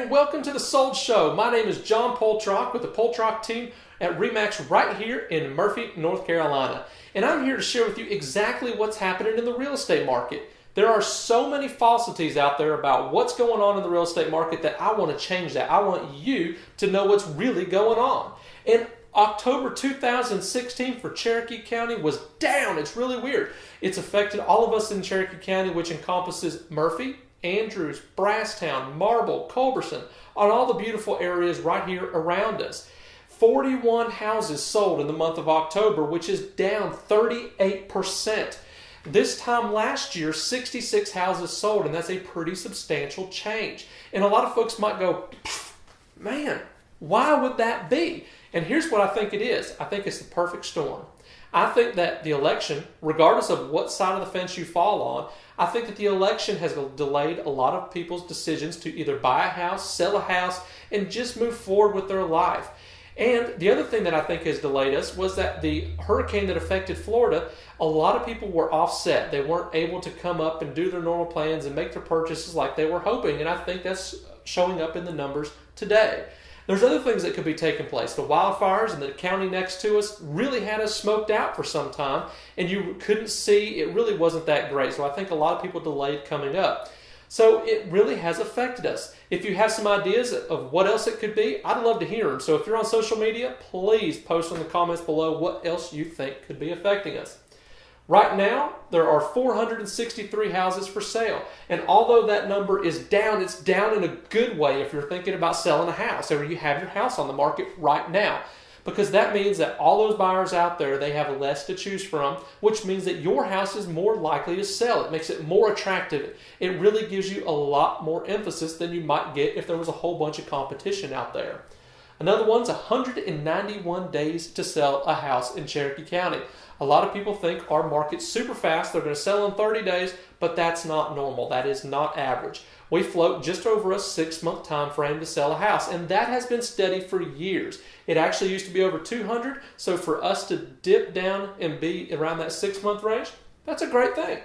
and welcome to the Sold Show. My name is John Poltrock with the Poltrock team at RE/MAX right here in Murphy, North Carolina. And I'm here to share with you exactly what's happening in the real estate market. There are so many falsities out there about what's going on in the real estate market that I want to change that. I want you to know what's really going on. And October 2016 for Cherokee County was down. It's really weird. It's affected all of us in Cherokee County, which encompasses Murphy, Andrews, Brasstown, Marble, Culberson, on all the beautiful areas right here around us. 41 houses sold in the month of October, which is down 38%. This time last year, 66 houses sold, and that's a pretty substantial change. And a lot of folks might go, man, why would that be? And here's what I think it is. I think it's the perfect storm. I think that the election, regardless of what side of the fence you fall on, I think that the election has delayed a lot of people's decisions to either buy a house, sell a house, and just move forward with their life. And the other thing that I think has delayed us was that the hurricane that affected Florida, a lot of people were offset. They weren't able to come up and do their normal plans and make their purchases like they were hoping. And I think that's showing up in the numbers today. There's other things that could be taking place. The wildfires in the county next to us really had us smoked out for some time, and you couldn't see. It really wasn't that great. So I think a lot of people delayed coming up. So it really has affected us. If you have some ideas of what else it could be, I'd love to hear them. So if you're on social media, please post in the comments below what else you think could be affecting us. Right now, there are 463 houses for sale. And although that number is down, it's down in a good way if you're thinking about selling a house or you have your house on the market right now. Because that means that all those buyers out there, they have less to choose from, which means that your house is more likely to sell. It makes it more attractive. It really gives you a lot more emphasis than you might get if there was a whole bunch of competition out there. Another one's 191 days to sell a house in Cherokee County. A lot of people think our market's super fast. They're going to sell in 30 days, but that's not normal. That is not average. We float just over a 6-month time frame to sell a house, and that has been steady for years. It actually used to be over 200, so for us to dip down and be around that 6-month range, that's a great thing.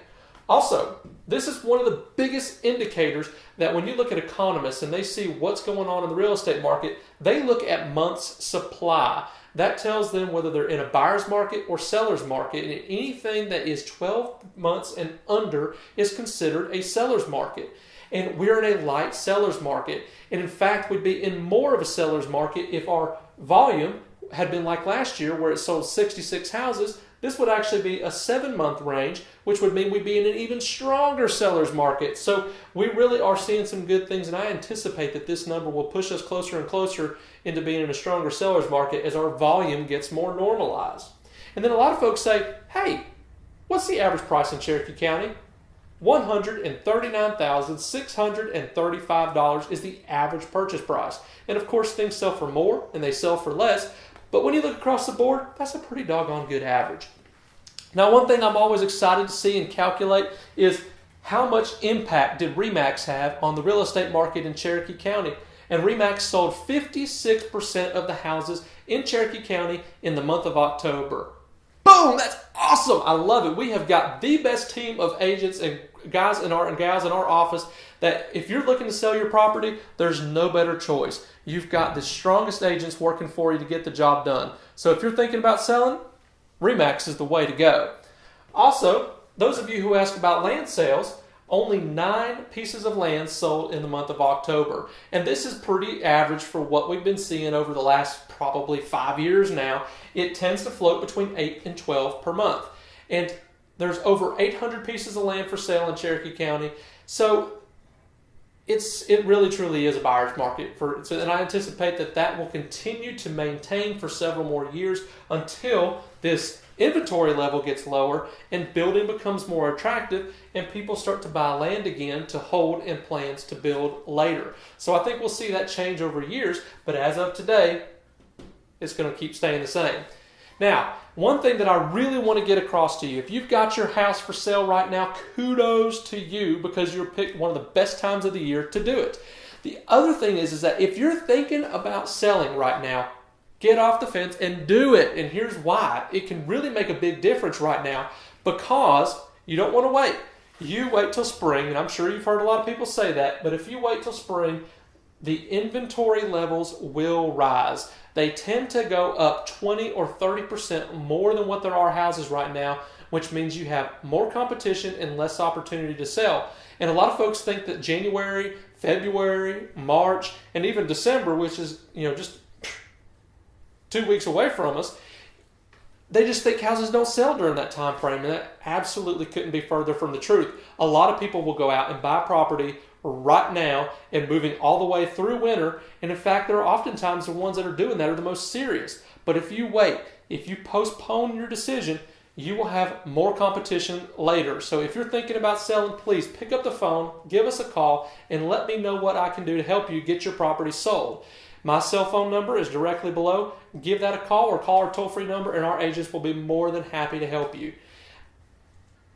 Also, this is one of the biggest indicators that when you look at economists and they see what's going on in the real estate market, they look at months' supply. That tells them whether they're in a buyer's market or seller's market, and anything that is 12 months and under is considered a seller's market. And we're in a light seller's market. And in fact, we'd be in more of a seller's market if our volume had been like last year where it sold 66 houses. This would actually be a 7-month range, which would mean we'd be in an even stronger seller's market. So we really are seeing some good things, and I anticipate that this number will push us closer and closer into being in a stronger seller's market as our volume gets more normalized. And then a lot of folks say, hey, what's the average price in Cherokee County? $139,635 is the average purchase price. And of course, things sell for more and they sell for less. But when you look across the board, that's a pretty doggone good average. Now, one thing I'm always excited to see and calculate is how much impact did RE/MAX have on the real estate market in Cherokee County. And RE/MAX sold 56% of the houses in Cherokee County in the month of October. Boom! That's awesome! I love it. We have got the best team of agents and guys and gals in our office that if you're looking to sell your property, there's no better choice. You've got the strongest agents working for you to get the job done. So if you're thinking about selling, RE/MAX is the way to go. Also, those of you who ask about land sales, only 9 pieces of land sold in the month of October. And this is pretty average for what we've been seeing over the last probably 5 years now. It tends to float between 8 and 12 per month. And there's over 800 pieces of land for sale in Cherokee County. So it really truly is a buyer's market. And I anticipate that will continue to maintain for several more years until this inventory level gets lower and building becomes more attractive and people start to buy land again to hold and plans to build later. So I think we'll see that change over years, but as of today, it's going to keep staying the same. Now, one thing that I really want to get across to you, if you've got your house for sale right now, kudos to you because you're picked one of the best times of the year to do it. The other thing is that if you're thinking about selling right now, get off the fence and do it. And here's why. It can really make a big difference right now because you don't want to wait. You wait till spring, and I'm sure you've heard a lot of people say that, but if you wait till spring, the inventory levels will rise. They tend to go up 20 or 30% more than what there are houses right now, which means you have more competition and less opportunity to sell. And a lot of folks think that January, February, March, and even December, which is just 2 weeks away from us, they just think houses don't sell during that time frame, and that absolutely couldn't be further from the truth. A lot of people will go out and buy property right now and moving all the way through winter, and in fact, there are oftentimes the ones that are doing that are the most serious. But if you wait, if you postpone your decision, you will have more competition later. So if you're thinking about selling, please pick up the phone, give us a call, and let me know what I can do to help you get your property sold. My cell phone number is directly below. Give that a call or call our toll-free number, and our agents will be more than happy to help you.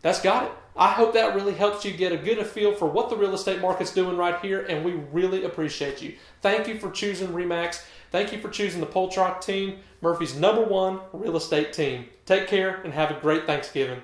That's got it. I hope that really helps you get a good feel for what the real estate market's doing right here, and we really appreciate you. Thank you for choosing RE/MAX. Thank you for choosing the Poltrock team, Murphy's #1 real estate team. Take care and have a great Thanksgiving.